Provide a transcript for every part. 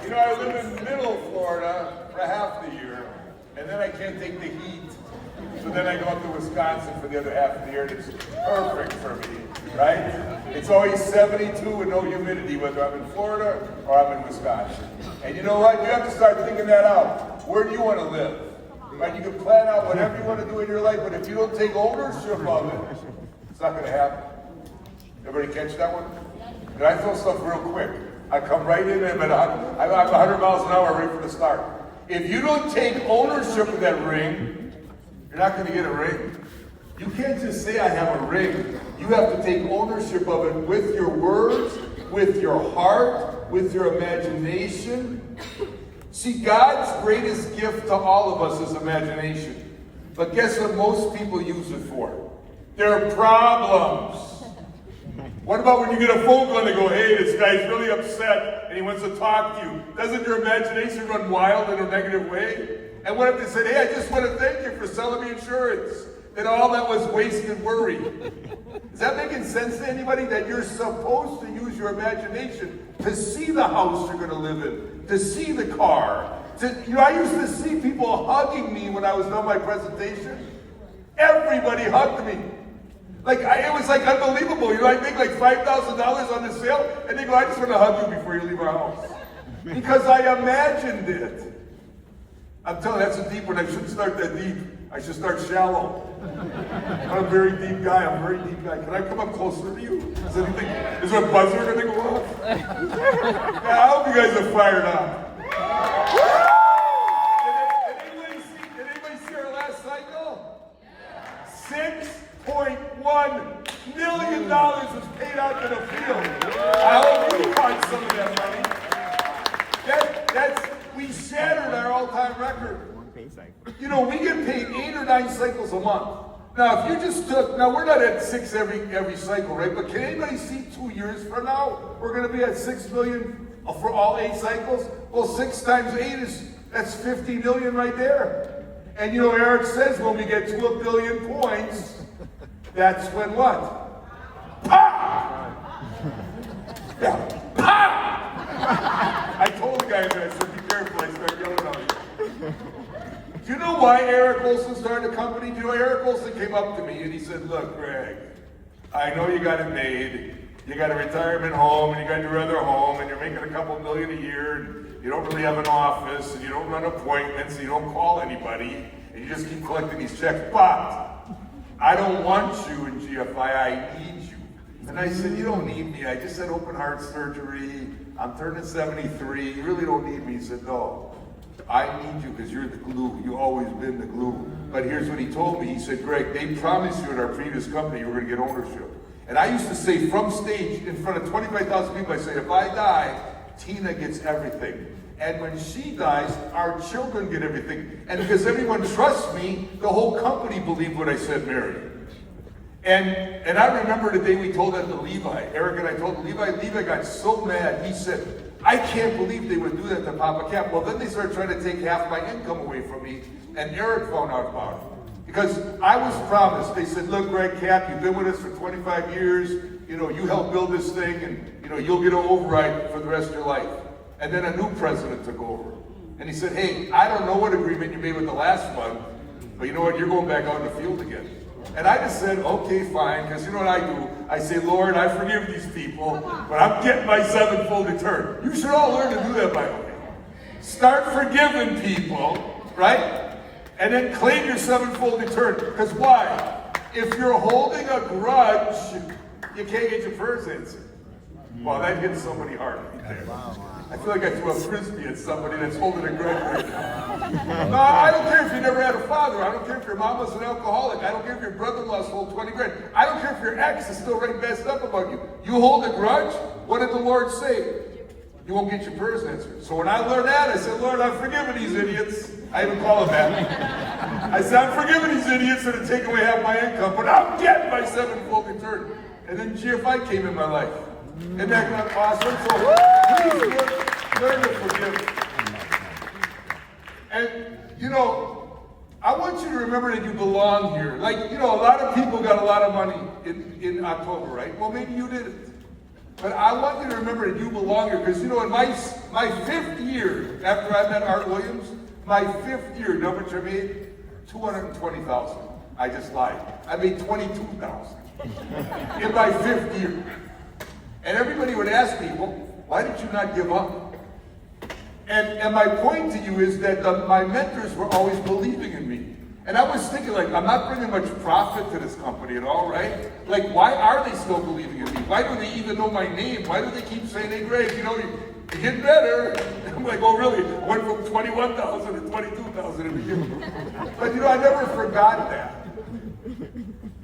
You know, I live in middle Florida for half the year, and then I can't take the heat. So then I go up to Wisconsin for the other half of the year, and it's perfect for me, right? It's always 72 with no humidity, whether I'm in Florida or I'm in Wisconsin. And you know what? You have to start thinking that out. Where do you want to live? Right? You can plan out whatever you want to do in your life, but if you don't take ownership of it, it's not going to happen. Everybody catch that one? And I throw stuff real quick. I come right in and I'm 100 miles an hour right from the start. If you don't take ownership of that ring, you're not going to get a ring. You can't just say I have a ring. You have to take ownership of it with your words, with your heart, with your imagination. See, God's greatest gift to all of us is imagination. But guess what most people use it for? Their problems. What about when you get a phone call and they go, hey, this guy's really upset and he wants to talk to you? Doesn't your imagination run wild in a negative way? And what if they said, hey, I just want to thank you for selling me insurance? Then all that was wasted worry. Is that making sense to anybody? That you're supposed to use your imagination to see the house you're going to live in, to see the car. I used to see people hugging me when I was done my presentation. Everybody hugged me. It was like unbelievable. I'd make like $5,000 on the sale, and they go, I just want to hug you before you leave our house. Because I imagined it. I'm telling you, that's a deep one. I shouldn't start that deep. I should start shallow. I'm a very deep guy. I'm a very deep guy. Can I come up closer to you? Is there a buzzer going to go off? Yeah, I hope you guys are fired up. Did anybody see our last cycle? $6.1 million was paid out to the field. I hope you find some of that money. We shattered our all-time record. We get paid 8 or 9 cycles a month. Now, if you just took, we're not at 6 every cycle, right? But can anybody see 2 years from now, we're going to be at 6 million for all 8 cycles? Well, 6 times 8 that's 50 million right there. And Eric says when we get to 1 billion points, that's when what? Pop! Yeah, pop! I told the guy that, I said, be careful, I start yelling at you. Do you know why Eric Olson started a company? Do you know Eric Olson came up to me and he said, look, Greg, I know you got it made. You got a retirement home and you got your other home and you're making a couple million a year and you don't really have an office and you don't run appointments and you don't call anybody and you just keep collecting these checks. But I don't want you in GFI, I need you. And I said, you don't need me. I just had open heart surgery. I'm turning 73. You really don't need me. He said, no. I need you because you're the glue. You've always been the glue. But here's what he told me. He said, Greg, they promised you at our previous company you were going to get ownership. And I used to say from stage in front of 25,000 people, I say, if I die, Tina gets everything. And when she dies, our children get everything. And because everyone trusts me, the whole company believed what I said, Mary. And I remember the day we told that to Levi. Eric and I told Levi. Levi got so mad. He said, I can't believe they would do that to Papa Kapp. Well, then they started trying to take half my income away from me, and Eric found out about it. Because I was promised. They said, look, Greg Kapp, you've been with us for 25 years. You helped build this thing, and you'll get an override for the rest of your life. And then a new president took over. And he said, hey, I don't know what agreement you made with the last one, but you know what, you're going back out in the field again. And I just said, okay, fine, because you know what I do? I say, Lord, I forgive these people, but I'm getting my 7-fold return. You should all learn to do that, by the way. Start forgiving people, right? And then claim your 7-fold return. Because why? If you're holding a grudge, you can't get your first answer. Wow, that hits somebody hard right there. I feel like I threw a frisbee at somebody that's holding a grudge right now. No, I don't care if you never had a father. I don't care if your mom was an alcoholic. I don't care if your brother-in-law's hold 20 grand. I don't care if your ex is still right messed up about you. You hold a grudge, what did the Lord say? You won't get your prayers answered. So when I learned that, I said, Lord, I'm forgiving these idiots. I even call them that. I said, I'm forgiving these idiots that are taking away half my income, but I'll get my 7-fold return. And then GFI came in my life. Isn't that awesome? So please learn to forgive. And, I want you to remember that you belong here. A lot of people got a lot of money in October, right? Well, maybe you didn't. But I want you to remember that you belong here, because in my 5th year, after I met Art Williams, my 5th year, know what I made? $220,000. I just lied. I made $22,000 in my 5th year. And everybody would ask me, well, why did you not give up? And my point to you is that my mentors were always believing in me. And I was thinking, like, I'm not bringing much profit to this company at all, right? Like, why are they still believing in me? Why do they even know my name? Why do they keep saying, hey, Greg, you're getting better? I'm like, oh, really? I went from 21,000 to 22,000 in a year. But, I never forgot that.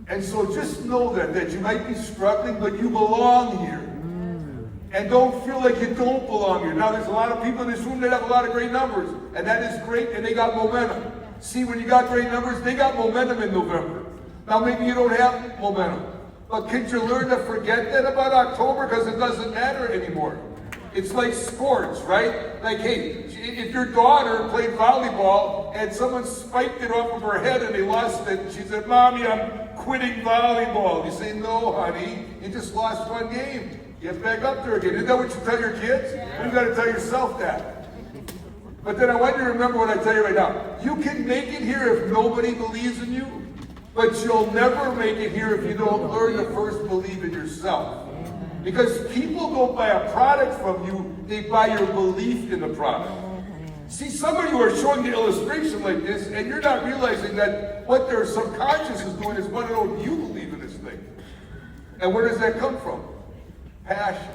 And so just know that you might be struggling, but you belong here. And don't feel like you don't belong here. Now, there's a lot of people in this room that have a lot of great numbers, and that is great, and they got momentum. See, when you got great numbers, they got momentum in November. Now, maybe you don't have momentum. But can you learn to forget that about October? Because it doesn't matter anymore. It's like sports, right? Like, hey, if your daughter played volleyball and someone spiked it off of her head and they lost it, and she said, Mommy, I'm quitting volleyball. You say, no, honey, you just lost one game. Get back up there again. Isn't that what you tell your kids? Yeah. You got to tell yourself that. But then I want you to remember what I tell you right now. You can make it here if nobody believes in you, but you'll never make it here if you don't learn to first believe in yourself. Because people don't buy a product from you, they buy your belief in the product. See, some of you are showing the illustration like this, and you're not realizing that what their subconscious is doing is wanting to know if you believe in this thing. And where does that come from? Passion.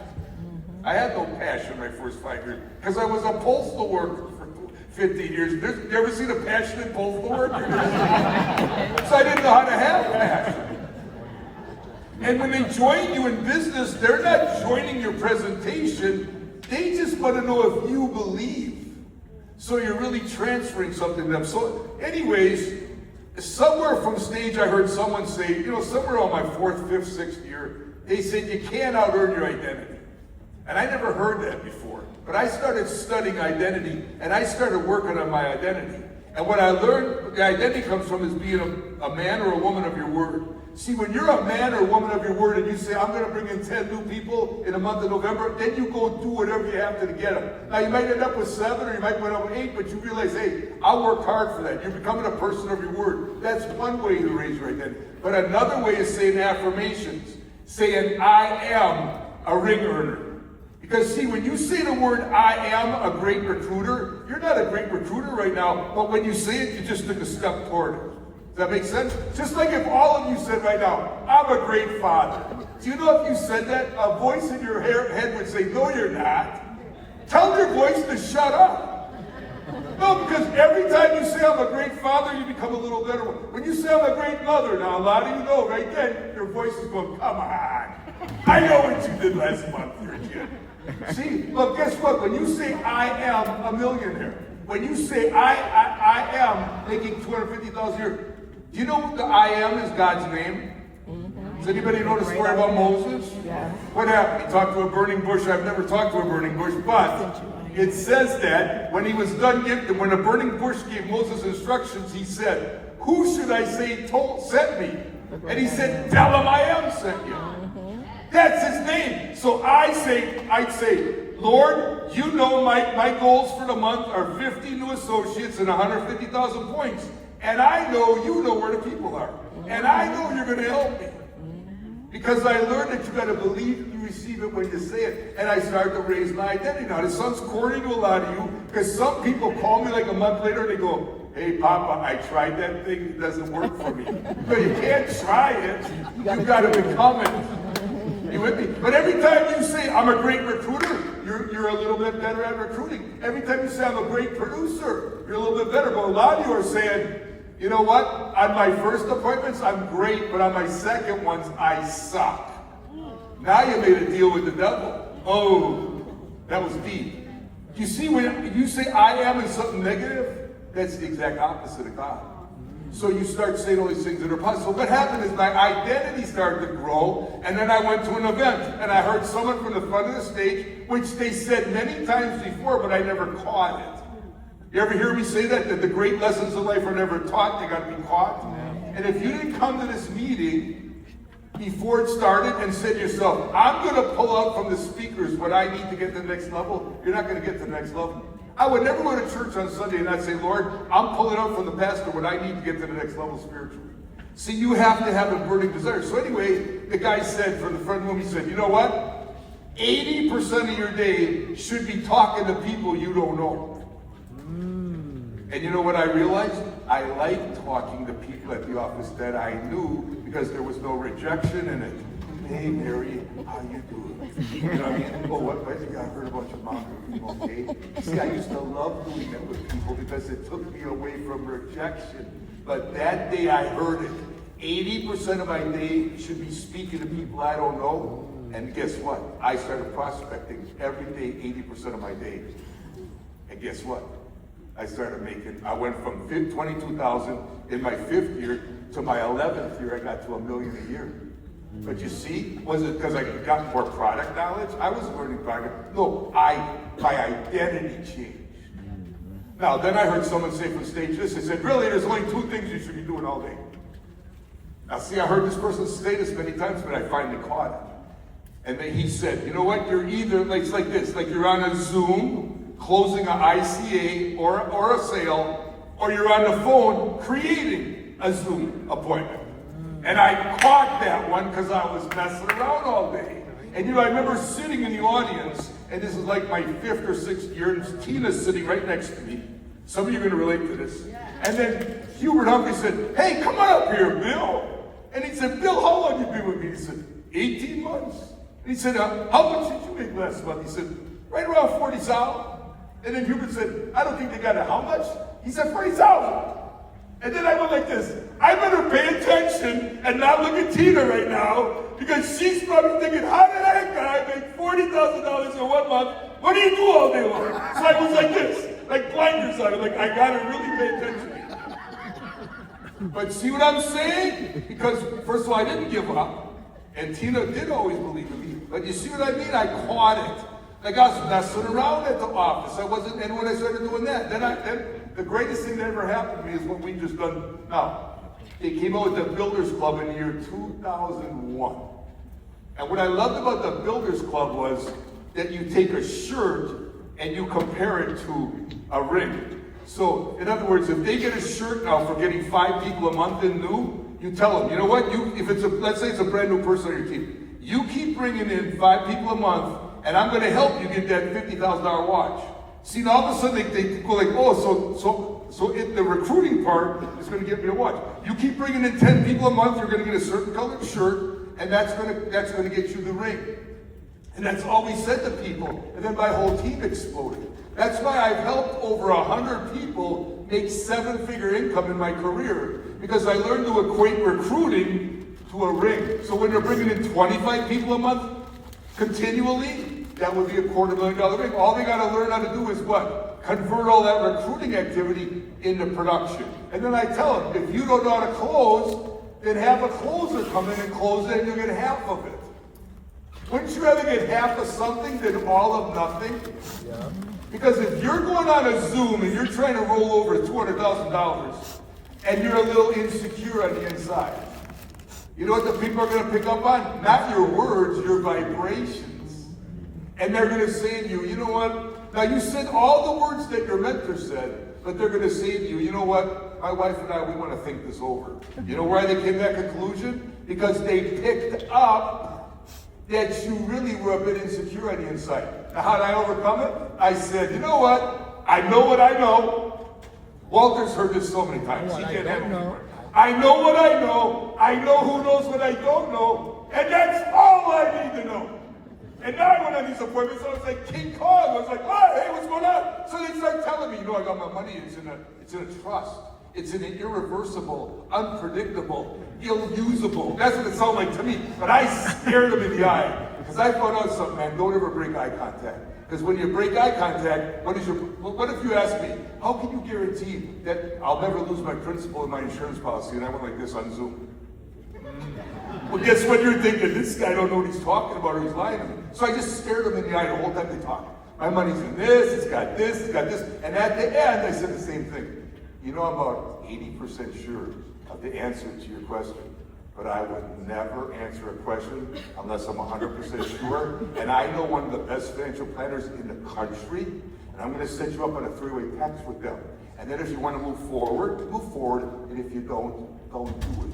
I had no passion my first 5 years, because I was a postal worker for 15 years. You ever seen a passionate postal worker? So I didn't know how to have passion. And when they join you in business, they're not joining your presentation. They just want to know if you believe. So you're really transferring something to them. So anyways, somewhere from stage I heard someone say, somewhere on my 4th, 5th, 6th year, they said you can't out-earn your identity. And I never heard that before. But I started studying identity, and I started working on my identity. And what I learned, the identity comes from is being a man or a woman of your word. See, when you're a man or a woman of your word and you say, I'm going to bring in 10 new people in the month of November, then you go do whatever you have to get them. Now, you might end up with 7 or you might end up with 8, but you realize, hey, I'll work hard for that. You're becoming a person of your word. That's one way to raise your identity. But another way is saying affirmations. Saying, I am a ring earner. Because see, when you say the word, I am a great recruiter, you're not a great recruiter right now, but when you say it, you just took a step toward it. Does that make sense? Just like if all of you said right now, I'm a great father. Do you know if you said that, a voice in your head would say, no, you're not. Tell your voice to shut up. No, because every time you say I'm a great father, you become a little better one. When you say I'm a great mother, now a lot of you know right then, your voice is going, come on. I know what you did last month, you're a kid. See, but guess what? When you say I am a millionaire, when you say I am making $250,000 a year, do you know what the I am is God's name? Does anybody know the story about Moses? Yeah. What happened? He talked to a burning bush. I've never talked to a burning bush, but it says that when he was done giving, when the burning bush gave Moses instructions, he said, who should I say sent me? And he said, tell him I am sent you. That's his name. So I'd say, Lord, you know my goals for the month are 50 new associates and 150,000 points. And I know you know where the people are. And I know you're going to help me. Because I learned that you got to believe you receive it when you say it. And I started to raise my identity. Now, this sounds corny to a lot of you, because some people call me like a month later and they go, hey, Papa, I tried that thing. It doesn't work for me. But you can't try it. You got to become it. You with me? But every time you say, I'm a great recruiter, you're a little bit better at recruiting. Every time you say, I'm a great producer, you're a little bit better. But a lot of you are saying, you know what? On my first appointments, I'm great, but on my second ones, I suck. Now you made a deal with the devil. Oh, that was deep. You see, when you say I am in something negative, that's the exact opposite of God. So you start saying all these things that are positive. So what happened is my identity started to grow, and then I went to an event, and I heard someone from the front of the stage, which they said many times before, but I never caught it. You ever hear me say that? That the great lessons of life are never taught, they got to be caught? And if you didn't come to this meeting, before it started and said to yourself, I'm going to pull out from the speakers what I need to get to the next level, you're not going to get to the next level. I would never go to church on Sunday and not say, Lord, I'm pulling out from the pastor what I need to get to the next level spiritually. See, you have to have a burning desire. So anyway, the guy said, for the front room, he said, you know what? 80% of your day should be talking to people you don't know. And you know what I realized? I like talking to people at the office that I knew because there was no rejection in it. Hey, Mary, how you doing? You know what I mean? Oh, what? I heard about your mom. Are you okay? See, I used to love doing that with people because it took me away from rejection. But that day I heard it. 80% of my day should be speaking to people I don't know. And guess what? I started prospecting every day, 80% of my day. And guess what? I went from 22,000 in my 5th year to my 11th year, I got to $1 million a year. But you see, was it because I got more product knowledge? I was learning product. No, my identity changed. Now, then I heard someone say from stage this, they said, really, there's only 2 things you should be doing all day. Now see, I heard this person say this many times, but I finally caught it. And then he said, you know what, you're either, it's like this, like you're on a Zoom, closing an ICA or a sale, or you're on the phone creating a Zoom appointment. And I caught that one because I was messing around all day. And you know, I remember sitting in the audience, and this is like my 5th or 6th year, and Tina's sitting right next to me. Some of you are going to relate to this. And then Hubert Humphrey said, hey, come on up here, Bill. And he said, Bill, how long you been with me? He said, 18 months. And he said, how much did you make last month? He said, right around 40,000. And then Hubert said, I don't think they got it. How much? He said, 40,000. And then I went like this. I better pay attention and not look at Tina right now because she's probably thinking, how did that guy make $40,000 in 1 month? What do you do all day long? So I was like this, like blinders on it, like I gotta really pay attention. But see what I'm saying? Because first of all, I didn't give up. And Tina did always believe in me. But you see what I mean? I caught it. Like I was messing around at the office. I wasn't, and when I started doing that, then the greatest thing that ever happened to me is what we just done now. They came out with the Builders Club in the year 2001. And what I loved about the Builders Club was that you take a shirt and you compare it to a ring. So, in other words, if they get a shirt now for getting 5 people a month in new, you tell them, you know what, if it's let's say it's a brand new person on your team, you keep bringing in 5 people a month, and I'm going to help you get that $50,000 watch. See, now all of a sudden they go like, oh, so the recruiting part is going to get me a watch. You keep bringing in 10 people a month, you're going to get a certain colored shirt, and that's going to get you the ring. And that's all we said to people. And then my whole team exploded. That's why I've helped over 100 people make 7-figure income in my career, because I learned to equate recruiting to a ring. So when you're bringing in 25 people a month continually, that would be a $250,000 ring. All they got to learn how to do is what? Convert all that recruiting activity into production. And then I tell them, if you don't know how to close, then have a closer come in and close it, and you'll get half of it. Wouldn't you rather get half of something than all of nothing? Yeah. Because if you're going on a Zoom and you're trying to roll over $200,000 and you're a little insecure on the inside, you know what the people are going to pick up on? Not your words, your vibrations. And they're going to say to you, you know what? Now you said all the words that your mentor said, but they're going to say to you, you know what? My wife and I, we want to think this over. You know why they came to that conclusion? Because they picked up that you really were a bit insecure on the inside. Now, how did I overcome it? I said, you know what? I know what I know. Walter's heard this so many times. He can't handle it. I know what I know. I know who knows what I don't know. And that's all I need to know. And now I went on these appointments, I was like King Kong. I was like, oh, hey, what's going on? So they start telling me, you know, I got my money. It's in a trust. It's an irreversible, unpredictable, ill-usable. That's what it sounded like to me. But I stared him in the eye. Because I found out something, man, don't ever break eye contact. Because when you break eye contact, what if you ask me, how can you guarantee that I'll never lose my principal in my insurance policy? And I went like this on Zoom. Well, guess what you're thinking? This guy don't know what he's talking about, or he's lying to me. So I just stared him in the eye the whole time they talked. My money's in this, it's got this, it's got this. And at the end, I said the same thing. You know, I'm about 80% sure of the answer to your question. but I would never answer a question unless I'm 100% sure. And I know one of the best financial planners in the country, and I'm going to set you up on a three-way text with them. And then if you want to move forward, and if you don't do it.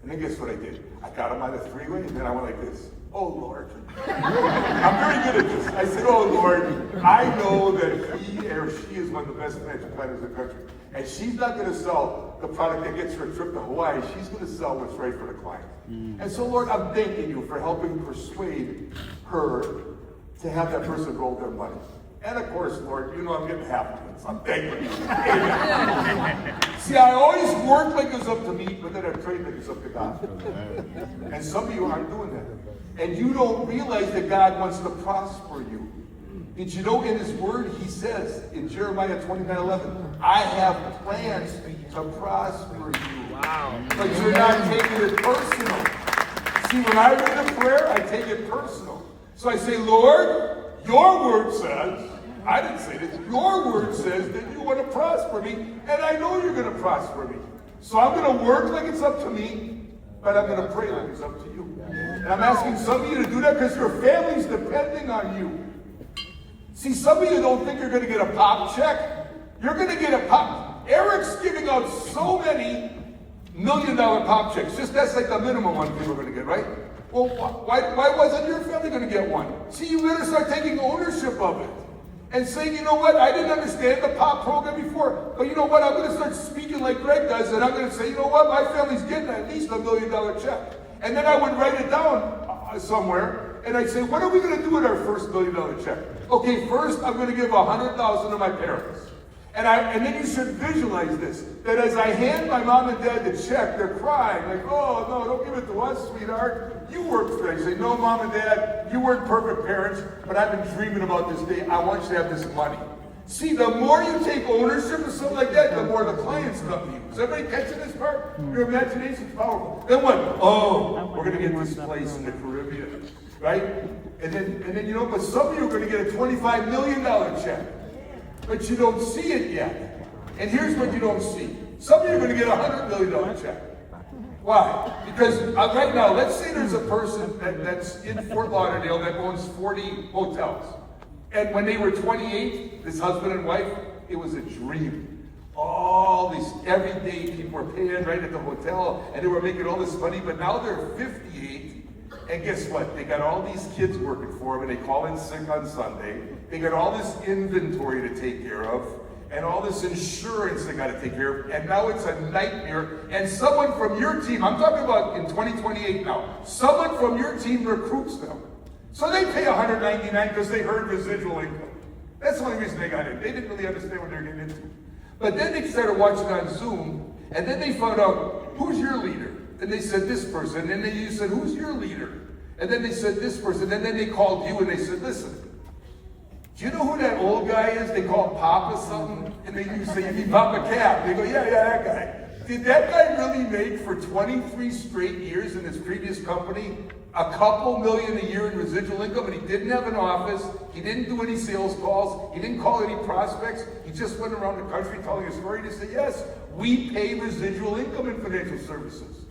And then guess what I did? I got him on the three-way, and then I went like this. Oh, Lord. I'm very good at this. I said, oh, Lord, I know that he or she is one of the best financial planners in the country. And she's not going to sell the product that gets her a trip to Hawaii. She's going to sell what's right for the client. And so, Lord, I'm thanking you for helping persuade her to have that person roll their money. And of course, Lord, you know I'm getting half of it, so I'm thankful. See, I always work like it's up to me, but then I trade like it's up to God. And some of you aren't doing that. And you don't realize that God wants to prosper you. Did you know in his word, he says in Jeremiah 29:11, I have plans to prosper you. Wow. But you're not taking it personal. See, when I read a prayer, I take it personal. So I say, Lord, your word says, I didn't say this, your word says that you want to prosper me, and I know you're going to prosper me. So I'm going to work like it's up to me, but I'm going to pray like it's up to you. And I'm asking some of you to do that because your family's depending on you. See, some of you don't think you're going to get a pop check. You're going to get a pop. Eric's giving out so many $1 million pop checks. Just that's like the minimum one people are going to get, right? Well, why wasn't your family going to get one? See, you better start taking ownership of it. And saying, you know what, I didn't understand the POP program before, but you know what, I'm going to start speaking like Greg does, and I'm going to say, you know what, my family's getting at least $1 million check. And then I would write it down somewhere, and I'd say, what are we going to do with our first $1 million check? Okay, first I'm going to give $100,000 to my parents. And then you should visualize this, that as I hand my mom and dad the check, they're crying, like, oh, no, don't give it to us, sweetheart. You worked for it. I say, no, mom and dad, you weren't perfect parents, but I've been dreaming about this day. I want you to have this money. See, the more you take ownership of something like that, the more the clients come to you. Is everybody catching this part? Your imagination's powerful. Then what? Oh, we're going to get this place in the Caribbean, right? And then you know, but some of you are going to get a $25 million check. But you don't see it yet. And here's what you don't see. Some of you are going to get a $100 million check. Why? Because right now, let's say there's a person that's in Fort Lauderdale that owns 40 hotels. And when they were 28, this husband and wife, it was a dream. All these, every day people were paying right at the hotel, and they were making all this money, but now they're 58. And guess what? They got all these kids working for them, and they call in sick on Sunday. They got all this inventory to take care of, and all this insurance they got to take care of, and now it's a nightmare. And someone from your team, I'm talking about in 2028 now, someone from your team recruits them. So they pay $199 because they heard residual income. That's the only reason they got in. They didn't really understand what they were getting into. But then they started watching on Zoom, and then they found out, who's your leader? And they said this person, and then you said, who's your leader? And then they said this person, and then they called you and they said, listen, do you know who that old guy is? They call him Papa something, and then you say, you mean Papa Kapp? They go, yeah, that guy. Did that guy really make for 23 straight years in his previous company a couple million a year in residual income, and he didn't have an office, he didn't do any sales calls, he didn't call any prospects, he just went around the country telling a story to say, yes, we pay residual income in financial services.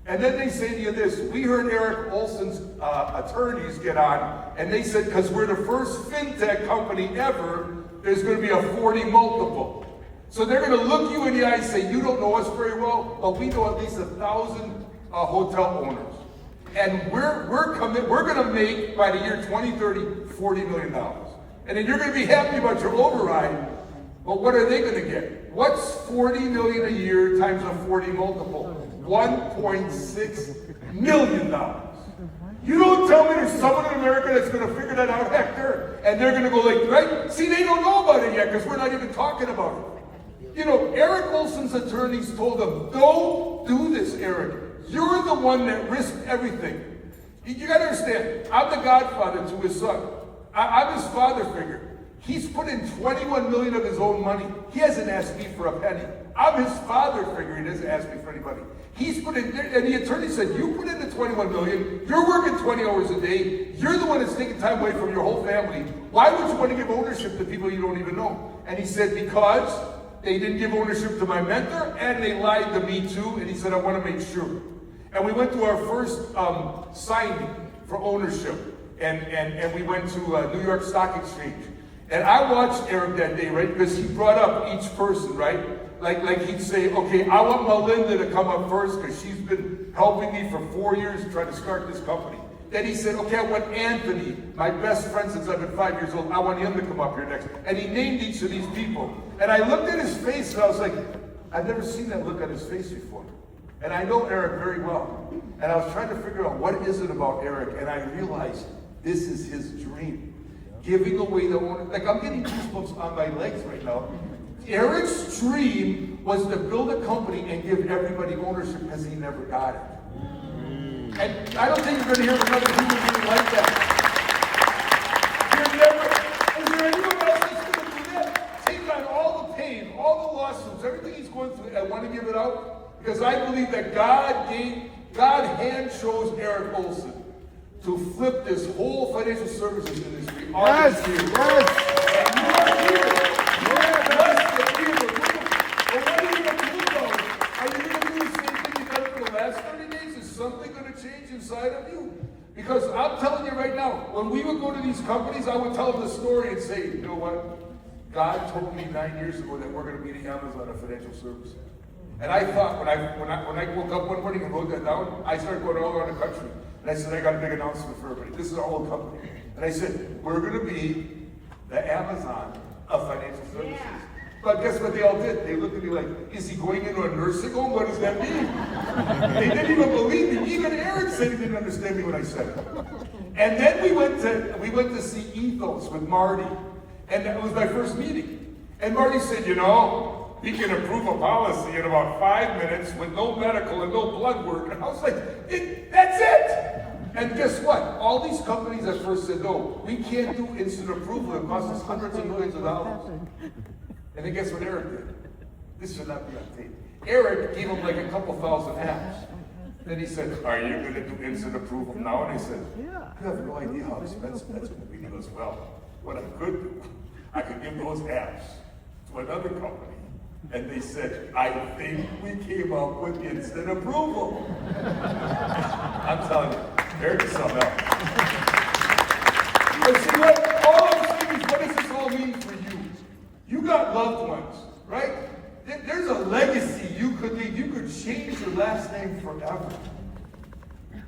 And then they say to you this, we heard Eric Olson's attorneys get on, and they said, because we're the first fintech company ever, there's going to be a 40 multiple. So they're going to look you in the eye and say, you don't know us very well, but we know at least 1,000 hotel owners. And we're going to make, by the year 2030, $40 million. And then you're going to be happy about your override, but what are they going to get? What's $40 million a year times a 40 multiple? $1.6 million. You don't tell me there's someone in America that's going to figure that out, Hector, and they're going to go like, right? See, they don't know about it yet because we're not even talking about it. You know, Eric Olson's attorneys told him, don't do this, Eric. You're the one that risked everything. You got to understand, I'm the godfather to his son. I'm his father figure. He's put in $21 million of his own money. He hasn't asked me for a penny. I'm his father figure. He doesn't ask me for anybody. He's put in, and the attorney said, you put in the $21 million. You're working 20 hours a day. You're the one that's taking time away from your whole family. Why would you want to give ownership to people you don't even know? And he said, because they didn't give ownership to my mentor, and they lied to me too. And he said, I want to make sure. And we went to our first signing for ownership. And we went to New York Stock Exchange. And I watched Eric that day, right? Because he brought up each person, right? Like he'd say, okay, I want Melinda to come up first because she's been helping me for 4 years trying to start this company. Then he said, okay, I want Anthony, my best friend since I've been 5 years old. I want him to come up here next. And he named each of these people. And I looked at his face and I was like, I've never seen that look on his face before. And I know Eric very well. And I was trying to figure out what is it about Eric. And I realized this is his dream. Giving away the owner. Like, I'm getting goosebumps on my legs right now. Eric's dream was to build a company and give everybody ownership because he never got it. And I don't think you're going to hear another human being like that. Is there anyone else that's going to do that? Take on all the pain, all the lawsuits, everything he's going through, and want to give it out? Because I believe that God hand chose Eric Olson to flip this whole financial services industry. Yes, yes. And you are here. You're blessed to be able to do it. But what are you going to do though? Are you going to do the same thing you've done for the last 30 days? Is something going to change inside of you? Because I'm telling you right now, when we would go to these companies, I would tell them the story and say, you know what? God told me 9 years ago that we're going to be the Amazon of financial services. And I thought, when I woke up one morning and wrote that down, I started going all around the country. And I said, I got a big announcement for everybody. This is our old company. And I said, we're going to be the Amazon of financial services. Yeah. But guess what they all did? They looked at me like, is he going into a nursing home? What does that mean? They didn't even believe me. Even Eric said he didn't understand me when I said it. And then we went to see Ethos with Marty. And that was my first meeting. And Marty said, you know, he can approve a policy in about 5 minutes with no medical and no blood work. And I was like, that's it! And guess what? All these companies at first said, no, we can't do instant approval. It costs us hundreds of millions of dollars. And then guess what Eric did? This should not be on tape. Eric gave him like a couple thousand apps. Then he said, are you going to do instant approval now? And I said, you have no idea how expensive that's going to be. He goes, well, what I could do, I could give those apps to another company. And they said, I think we came up with instant approval. I'm telling you, Eric is something else. But see what? All I'm saying is, what does this all mean for you? You got loved ones, right? There's a legacy you could leave. You could change your last name forever.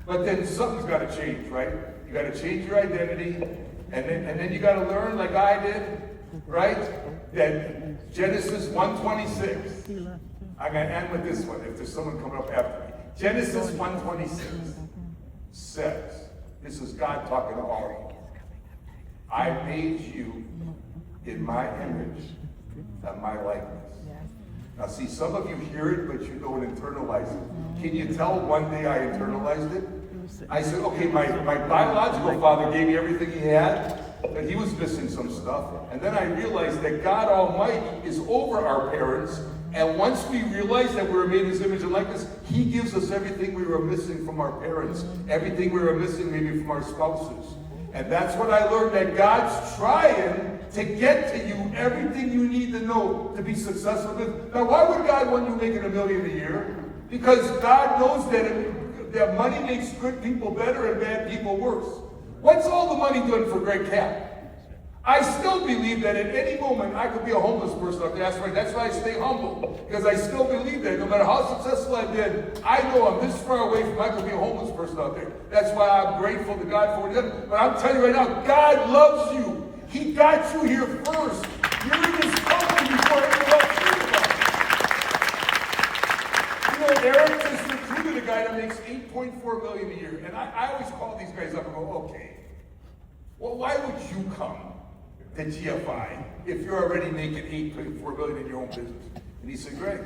But then something's got to change, right? You got to change your identity. And then you got to learn, like I did, right? That Genesis 1:26. I'm going to end with this one if there's someone coming up after me. Genesis 1:26 says, this is God talking to all of you. I made you in my image and my likeness. Now see, some of you hear it, but you don't internalize it. Can you tell one day I internalized it? I said, okay, my biological father gave me everything he had, but he was missing some stuff. And then I realized that God Almighty is over our parents, and once we realize that we're made in His image and likeness, He gives us everything we were missing from our parents, everything we were missing maybe from our spouses. And that's what I learned, that God's trying to get to you everything you need to know to be successful. Now, why would God want you making $1 million a year? Because God knows that money makes good people better and bad people worse. What's all the money doing for Greg Kapp? I still believe that at any moment I could be a homeless person out there. That's right. That's why I stay humble. Because I still believe that no matter how successful I've been, I know I'm this far away from I could be a homeless person out there. That's why I'm grateful to God for what He done. But I'm telling you right now, God loves you. He got you here first. You're in this company before everyone else thinks about it. You know, Eric just recruited a guy that makes $8.4 million a year. And I always call these guys up and go, okay, well, why would you come to GFI if you're already making $8.4 million in your own business? And he said, Greg,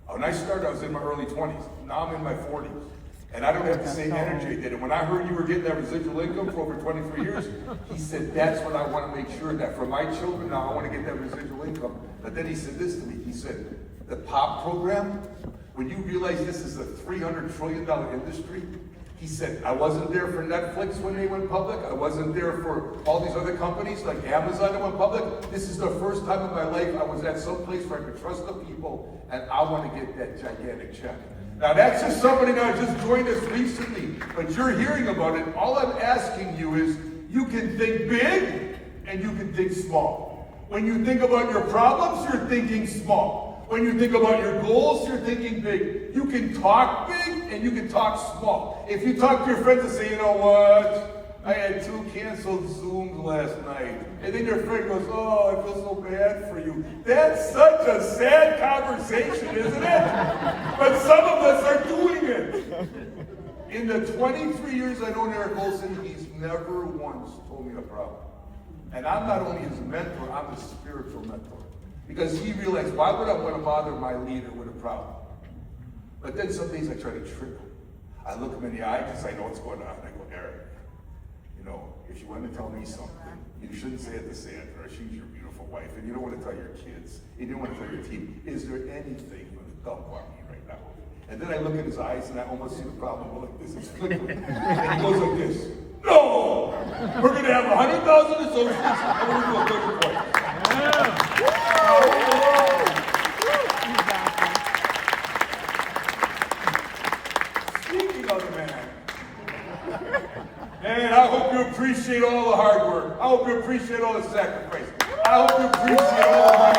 when I started, I was in my early 20s. Now I'm in my 40s. And I don't have the same energy I did. And when I heard you were getting that residual income for over 23 years, he said, that's what I want to make sure that for my children now, I want to get that residual income. But then he said this to me. He said, the POP program, when you realize this is a $300 trillion industry, he said, I wasn't there for Netflix when they went public. I wasn't there for all these other companies like Amazon that went public. This is the first time in my life I was at some place where I could trust the people, and I want to get that gigantic check. Now that's just somebody that just joined us recently, but you're hearing about it. All I'm asking you is, you can think big and you can think small. When you think about your problems, you're thinking small. When you think about your goals, you're thinking big. You can talk big and you can talk small. If you talk to your friends and say, you know what? I had 2 canceled Zooms last night. And then your friend goes, oh, I feel so bad for you. That's such a sad conversation, isn't it? But some of us are doing it. In the 23 years I know Eric Olson, he's never once told me a problem. And I'm not only his mentor, I'm his spiritual mentor. Because he realized, why would I want to bother my leader with a problem? But then some days I try to trick him. I look him in the eye because I know what's going on. I go, Eric, you know, if you want to tell me something, you shouldn't say it to Sandra. She's your beautiful wife. And you don't want to tell your kids. And you don't want to tell your team. Is there anything you want to dump on me right now? And then I look at his eyes and I almost see the problem go like this. It's flickering. And he goes like this. No! We're going to have 100,000 associates and we're going to do a 30 point. Speaking of the man, and I hope you appreciate all the hard work. I hope you appreciate all the sacrifice. I hope you appreciate all the money